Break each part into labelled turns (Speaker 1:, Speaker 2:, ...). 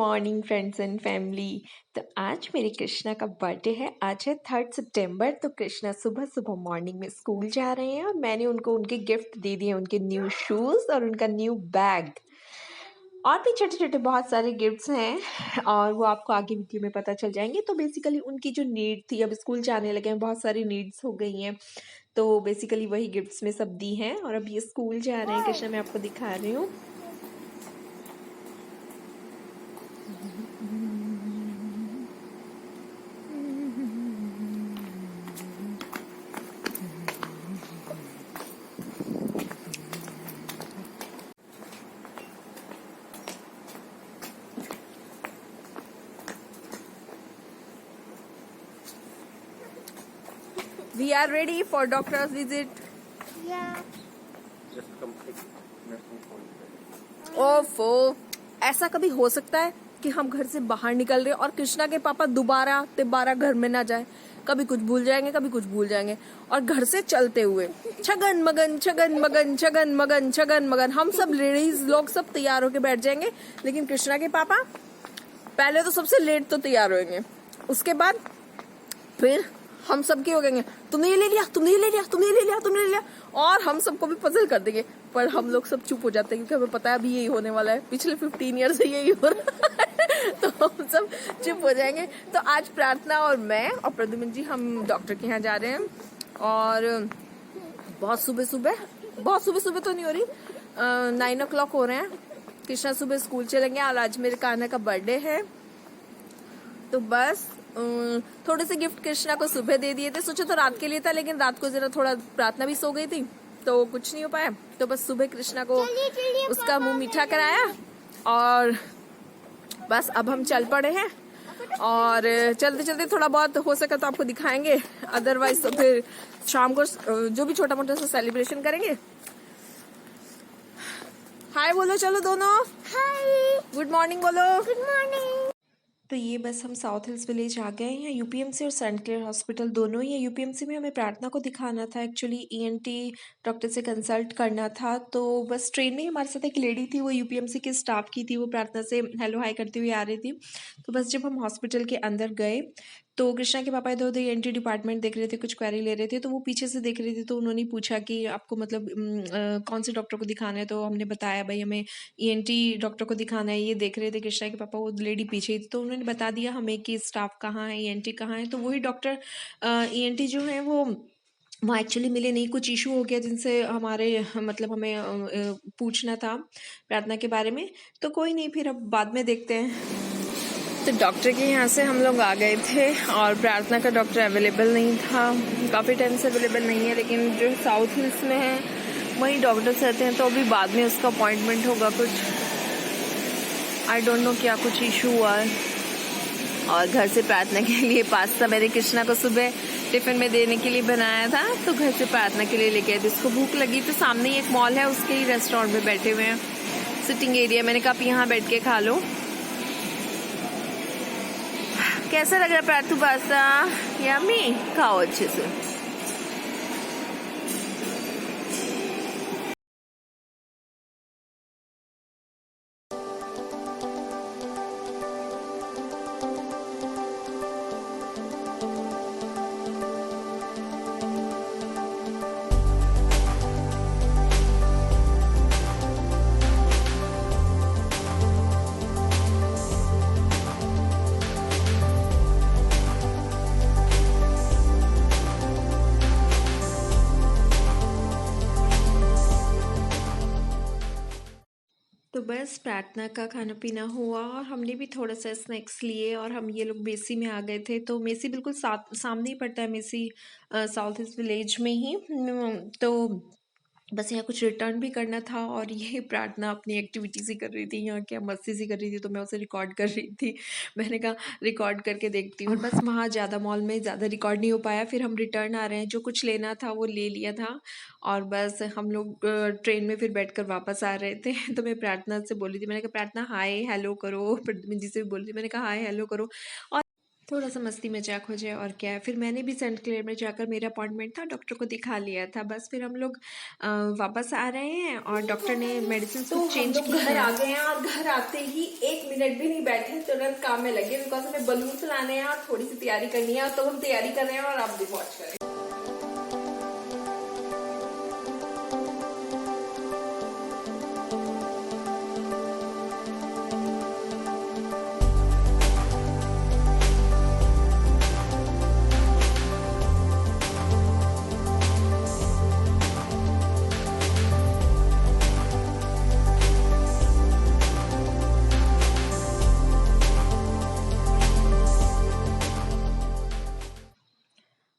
Speaker 1: Morning friends and family. तो आज मेरे कृष्णा का बर्थडे है। आज है 3 सितंबर। तो कृष्णा सुबह सुबह मॉर्निंग में स्कूल जा रहे हैं और मैंने उनको उनके गिफ्ट दे दिए, उनके न्यू शूज़ और उनका न्यू बैग और भी छोटे छोटे बहुत सारे गिफ्ट्स हैं और वो आपको आगे वीडियो में पता चल जाएंगे। तो बेसिकली उनकी जो नीड थी, अब स्कूल जाने लगे हैं, बहुत सारी नीड्स हो गई हैं, तो बेसिकली वही गिफ्ट्स में सब दी हैं और अब ये स्कूल जा रहे हैं। कृष्णा मैं आपको दिखा रही हूँ। We are ready for doctor's visit.
Speaker 2: Yeah.
Speaker 3: Just complete nursing course.
Speaker 1: ओफो, ऐसा कभी हो सकता है कि हम घर से बाहर निकल रहे और कृष्णा के पापा दोबारा घर में ना जाए? कभी कुछ भूल जाएंगे, कभी कुछ भूल जाएंगे, और घर से चलते हुए छगन मगन छगन मगन छगन मगन छगन मगन हम सब लेडीज लोग सब तैयार होके बैठ जाएंगे, लेकिन कृष्णा के पापा पहले तो सबसे लेट तो तैयार होंगे, उसके बाद फिर हम सबके हो गएंगे, तुमने ये ले लिया, तुमने ये ले लिया, तुमने ये ले लिया, तुमने ले लिया, और हम सबको भी पजल कर देंगे। पर हम लोग सब चुप हो जाते हैं क्योंकि हमें पता है अभी यही होने वाला है, पिछले 15 ईयर से यही हो रहा है तो हम सब चुप हो जाएंगे। तो आज प्रार्थना और मैं और प्रद्युम्न जी हम डॉक्टर के यहाँ जा रहे हैं और बहुत सुबह सुबह तो नहीं हो रही, 9 o'clock हो रहे हैं। कृष्णा सुबह स्कूल चलेंगे और आज मेरे कान्हा का बर्थडे है, तो बस थोड़े से गिफ्ट कृष्णा को सुबह दे दिए थे। सोचा तो रात के लिए था, लेकिन रात को जरा थोड़ा प्रार्थना भी सो गई थी तो कुछ नहीं हो पाया, तो बस सुबह कृष्णा को उसका मुंह मीठा कराया और बस अब हम चल पड़े हैं और चलते चलते थोड़ा बहुत हो सका तो आपको दिखाएंगे, अदरवाइज तो फिर शाम को जो भी छोटा मोटा सा सेलिब्रेशन करेंगे। हाय बोलो चलो दोनों,
Speaker 2: Hi.
Speaker 1: गुड मॉर्निंग बोलो।
Speaker 2: Good morning.
Speaker 1: तो ये बस हम साउथ हिल्स विलेज आ गए हैं। यूपीएमसी और सेंट क्लेयर हॉस्पिटल दोनों ही है। यूपीएमसी में हमें प्रार्थना को दिखाना था, एक्चुअली ईएनटी डॉक्टर से कंसल्ट करना था। तो बस ट्रेन में हमारे साथ एक लेडी थी, वो यूपीएमसी के स्टाफ की थी, वो प्रार्थना से हेलो हाय करती हुई आ रही थी। तो बस जब हम हॉस्पिटल के अंदर गए तो कृष्णा के पापा इधर उधर ईएनटी डिपार्टमेंट देख रहे थे, कुछ क्वेरी ले रहे थे, तो वो पीछे से देख रही थी। तो उन्होंने पूछा कि आपको मतलब कौन से डॉक्टर को दिखाना है, तो हमने बताया भाई हमें ईएनटी डॉक्टर को दिखाना है। ये देख रहे थे कृष्णा के पापा, वो लेडी पीछे ही थी, तो उन्होंने बता दिया हमें कि स्टाफ कहाँ है, ईएनटी कहाँ है। तो वही डॉक्टर ईएनटी जो है वो वहाँ एक्चुअली मिले नहीं, कुछ इशू हो गया जिनसे हमारे मतलब हमें पूछना था प्रार्थना के बारे में। तो कोई नहीं, फिर अब बाद में देखते हैं। तो डॉक्टर के यहाँ से हम लोग आ गए थे और प्रार्थना का डॉक्टर अवेलेबल नहीं था, काफ़ी टाइम से अवेलेबल नहीं है, लेकिन जो साउथ हिल्स में है वहीं डॉक्टर्स रहते हैं, तो अभी बाद में उसका अपॉइंटमेंट होगा कुछ, आई डोंट नो क्या कुछ इशू हुआ है। और घर से प्रार्थना के लिए पास्ता मैंने कृष्णा को सुबह टिफिन में देने के लिए बनाया था, तो घर से प्रार्थना के लिए लेके आए थे। उसको भूख लगी तो सामने ही एक मॉल है, उसके ही रेस्टोरेंट में बैठे हुए हैं, सिटिंग एरिया। मैंने कहा आप यहाँ बैठ के खा लो। कैसा लग रहा है प्रार्थू पास्ता? यम्मी, खाओ अच्छे से। तो बस प्रार्थना का खाना पीना हुआ और हमने भी थोड़ा सा स्नैक्स लिए और हम ये लोग मेसी में आ गए थे। तो मेसी बिल्कुल सामने ही पड़ता है, मेसी साउथ ईस्ट विलेज में ही। तो बस यहाँ कुछ रिटर्न भी करना था और ये प्रार्थना अपनी एक्टिविटी सी कर रही थी, यहाँ क्या मस्ती सी कर रही थी, तो मैं उसे रिकॉर्ड कर रही थी। मैंने कहा रिकॉर्ड करके देखती हूँ, बस वहाँ ज़्यादा मॉल में ज़्यादा रिकॉर्ड नहीं हो पाया। फिर हम रिटर्न आ रहे हैं, जो कुछ लेना था वो ले लिया था और बस हम लोग ट्रेन में फिर बैठकर वापस आ रहे थे। तो मैं प्रार्थना से बोली थी, मैंने कहा प्रार्थना हाय हेलो करो, प्रद्युम्न जी से भी बोली थी, मैंने कहा हाय हेलो करो। और थोड़ा सा मस्ती मजाक हो जाए और क्या है। फिर मैंने भी सेंट क्लेयर में जाकर, मेरा अपॉइंटमेंट था, डॉक्टर को दिखा लिया था। बस फिर हम लोग वापस आ रहे हैं और डॉक्टर ने मेडिसिन
Speaker 4: तो
Speaker 1: कुछ
Speaker 4: हम
Speaker 1: चेंज
Speaker 4: लोग
Speaker 1: की
Speaker 4: घर
Speaker 1: हैं।
Speaker 4: आ गए हैं और घर आते ही 1 मिनट भी नहीं बैठे, तुरंत काम में लगे, बिकॉज हमें बलून लाने हैं और थोड़ी सी तैयारी करनी है। तो हम तैयारी कर रहे हैं और आप भी वॉच करें।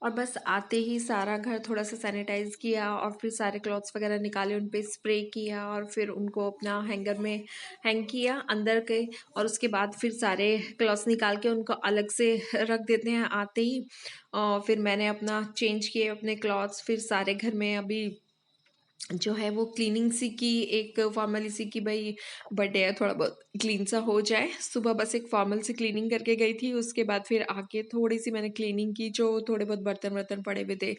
Speaker 1: और बस आते ही सारा घर थोड़ा सा सैनिटाइज किया और फिर सारे क्लॉथ्स वगैरह निकाले, उन पे स्प्रे किया और फिर उनको अपना हैंगर में हैंग किया अंदर के। और उसके बाद फिर सारे क्लॉथ्स निकाल के उनको अलग से रख देते हैं आते ही। और फिर मैंने अपना चेंज किए अपने क्लॉथ्स। फिर सारे घर में अभी जो है वो क्लीनिंग सी की, एक फॉर्मली सी की भाई बर्थडे है, थोड़ा बहुत क्लीन सा हो जाए। सुबह बस एक फॉर्मल सी क्लीनिंग करके गई थी, उसके बाद फिर आके थोड़ी सी मैंने क्लीनिंग की, जो थोड़े बहुत बर्तन वर्तन पड़े हुए थे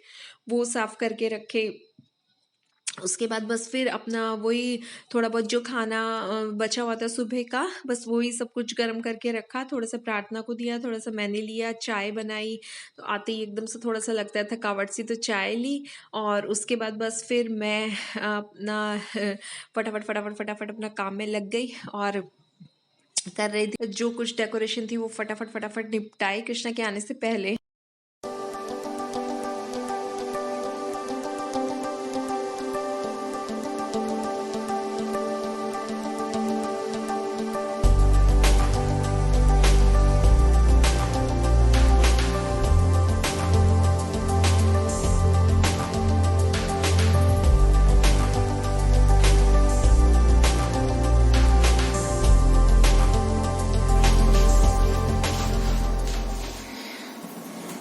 Speaker 1: वो साफ़ करके रखे। उसके बाद बस फिर अपना वही थोड़ा बहुत जो खाना बचा हुआ था सुबह का, बस वही सब कुछ गर्म करके रखा, थोड़ा सा प्रार्थना को दिया, थोड़ा सा मैंने लिया, चाय बनाई। तो आते ही एकदम से थोड़ा सा लगता है थकावट सी, तो चाय ली। और उसके बाद बस फिर मैं अपना फटाफट फटाफट फटाफट अपना काम में लग गई और कर रही थी। जो कुछ डेकोरेशन थी वो फटाफट फटाफट निपटाई कृष्णा के आने से पहले।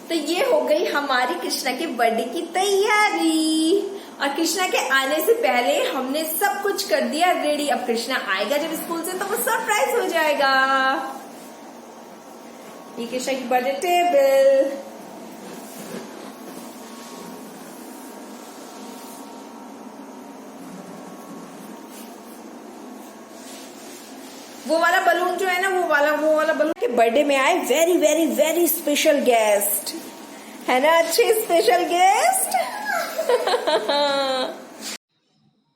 Speaker 4: तो ये हो गई हमारी कृष्णा के बर्थडे की तैयारी। और कृष्णा के आने से पहले हमने सब कुछ कर दिया रेडी। अब कृष्णा आएगा जब स्कूल से तो वो सरप्राइज हो जाएगा। ये कृष्णा की बर्थडे टेबल। वो वाला बलून जो है ना, वो वाला बलून के बर्थडे में आए very very very special guest, है ना, अच्छे स्पेशल गेस्ट।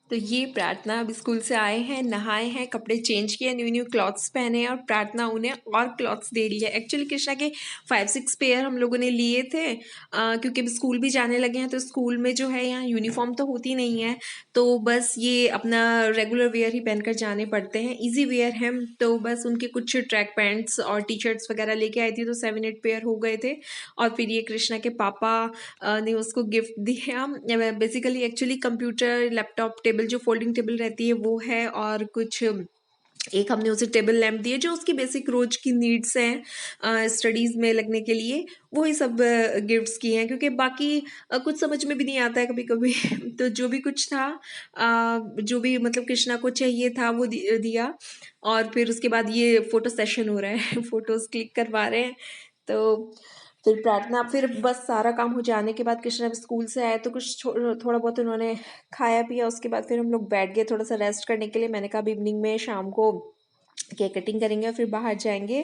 Speaker 1: तो ये प्रार्थना अब स्कूल से आए हैं, नहाए हैं, कपड़े चेंज किए, न्यू न्यू क्लॉथ्स पहने हैं और प्रार्थना उन्हें और क्लॉथ्स दे रही है। एक्चुअली कृष्णा के 5-6 पेयर हम लोगों ने लिए थे, क्योंकि स्कूल भी जाने लगे हैं, तो स्कूल में जो है यहाँ यूनिफॉर्म तो होती नहीं है, तो बस ये अपना रेगुलर वेयर ही पहनकर जाने पड़ते हैं, ईजी वेयर है। तो बस उनके कुछ ट्रैक पैंट्स और टी शर्ट्स वगैरह लेके आई थी, तो 7-8 पेयर हो गए थे। और फिर ये कृष्णा के पापा ने उसको गिफ्ट दिया। Basically actually computer, laptop, table, जो फोल्डिंग टेबल रहती है वो है, और कुछ एक हमने उसे टेबल लैंप दिए, जो उसकी बेसिक रोज की नीड्स हैं स्टडीज़ में लगने के लिए, वही सब गिफ्ट्स किए हैं, क्योंकि बाकी कुछ समझ में भी नहीं आता है कभी कभी। तो जो भी कुछ था, जो भी मतलब कृष्णा को चाहिए था वो दिया। और फिर उसके बाद ये फ़ोटो सेशन हो रहा है, फ़ोटोज़ क्लिक करवा रहे हैं। तो फिर प्रार्थना, फिर बस सारा काम हो जाने के बाद कृष्णा स्कूल से आए, तो कुछ थोड़ा बहुत उन्होंने खाया पिया। उसके बाद फिर हम लोग बैठ गए थोड़ा सा रेस्ट करने के लिए। मैंने कहा अब इवनिंग में शाम को केक कटिंग करेंगे और फिर बाहर जाएंगे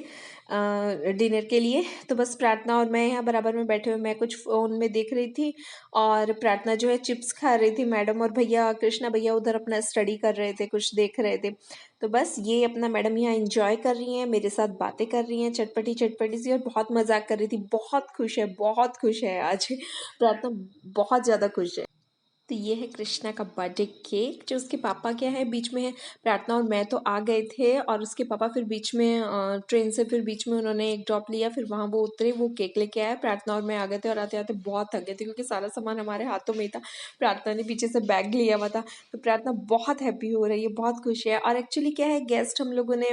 Speaker 1: डिनर के लिए। तो बस प्रार्थना और मैं यहाँ बराबर में बैठे हुए, मैं कुछ फ़ोन में देख रही थी और प्रार्थना जो है चिप्स खा रही थी। मैडम और भैया, कृष्णा भैया उधर अपना स्टडी कर रहे थे, कुछ देख रहे थे। तो बस ये अपना मैडम यहाँ एंजॉय कर रही हैं, मेरे साथ बातें कर रही हैं चटपटी चटपटी सी, और बहुत मजाक कर रही थी। बहुत खुश है आज प्रार्थना, बहुत ज़्यादा खुश है। तो ये है कृष्णा का बर्थडे केक, जो उसके पापा क्या है बीच में है। प्रार्थना और मैं तो आ गए थे और उसके पापा फिर बीच में ट्रेन से फिर बीच में उन्होंने एक ड्रॉप लिया, फिर वहाँ वो उतरे, वो केक लेके आए। प्रार्थना और मैं आ गए थे और आते आते बहुत थक गए थे, क्योंकि सारा सामान हमारे हाथों में ही था, प्रार्थना ने पीछे से बैग लिया हुआ था। तो प्रार्थना बहुत हैप्पी हो रही है, बहुत खुश है। और एक्चुअली क्या है, गेस्ट हम लोगों ने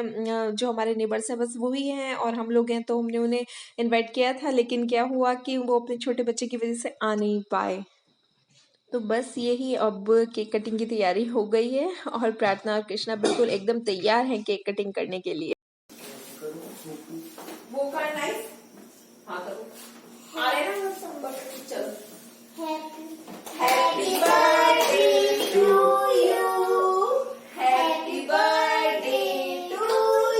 Speaker 1: जो हमारे नेबर्स हैं बस वही हैं और हम लोग हैं, तो हमने उन्हें इन्वाइट किया था, लेकिन क्या हुआ कि वो अपने छोटे बच्चे की वजह से आ नहीं पाए। तो बस यही, अब केक कटिंग की तैयारी हो गई है और प्रार्थना और कृष्णा बिल्कुल एकदम तैयार हैं केक कटिंग करने के लिए।
Speaker 4: वो करना है चलो
Speaker 2: Happy
Speaker 4: birthday to you. Happy birthday to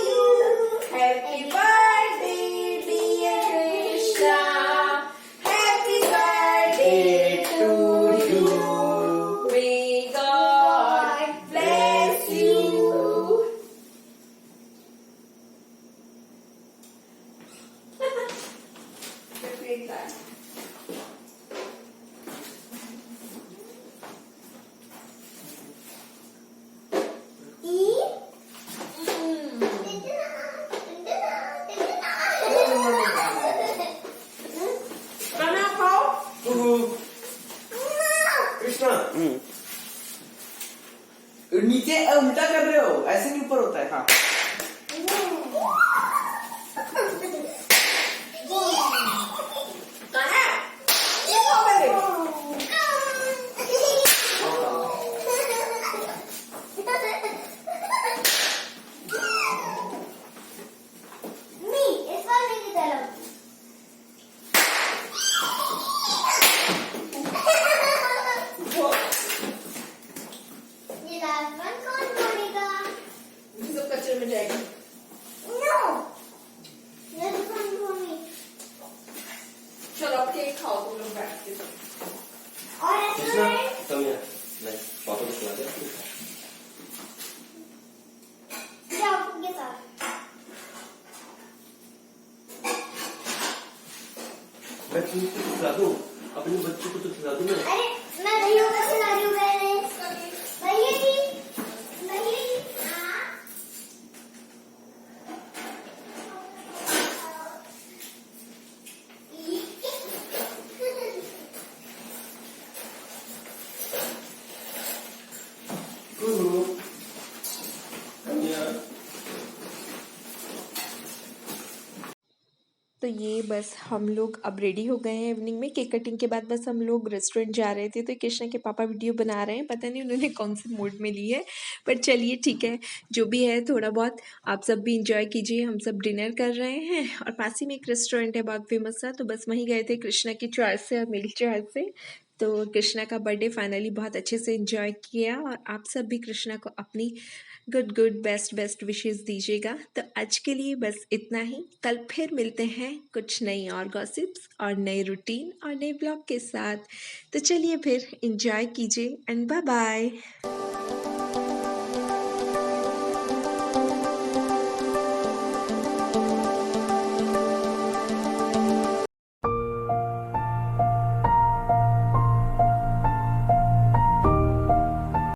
Speaker 4: you. Happy birthday, dear Krishna. Happy birthday to you. May God bless you. Repeat that. खाना खाओ.
Speaker 3: कृष्णा नीचे उल्टा कर रहे हो, ऐसे नहीं ऊपर होता है. हाँ
Speaker 4: खाना ये खाओ पहले. ये सब कचरे में जाएगा. चलो अब केक खाओ तुम लोग बैठ के.
Speaker 3: कृष्णा कम यहाँ, मैं पापा को खिला दे. मैं तुमको खिला दूँ, अपने बच्चे को तो खिला दूँ मैं.
Speaker 2: अरे मैं भैया को खिला रही हूँ पहले. भैया जी हाँ.
Speaker 1: तो ये बस हम लोग अब रेडी हो गए हैं. इवनिंग में केक कटिंग के बाद बस हम लोग रेस्टोरेंट जा रहे थे, तो कृष्णा के पापा वीडियो बना रहे हैं. पता नहीं उन्होंने कौन से मोड में ली है, पर चलिए ठीक है, जो भी है थोड़ा बहुत आप सब भी इंजॉय कीजिए. हम सब डिनर कर रहे हैं और पास ही में एक रेस्टोरेंट है बहुत फेमस सा, तो बस वहीं गए थे कृष्णा की चॉइस से और मेरी चॉइस से. तो कृष्णा का बर्थडे फाइनली बहुत अच्छे से एंजॉय किया और आप सब भी कृष्णा को अपनी गुड बेस्ट विशेस दीजिएगा. तो आज के लिए बस इतना ही. कल फिर मिलते हैं कुछ नई और गॉसिप्स और नए रूटीन और नए ब्लॉग के साथ. तो चलिए फिर एंजॉय कीजिए एंड बाय बाय.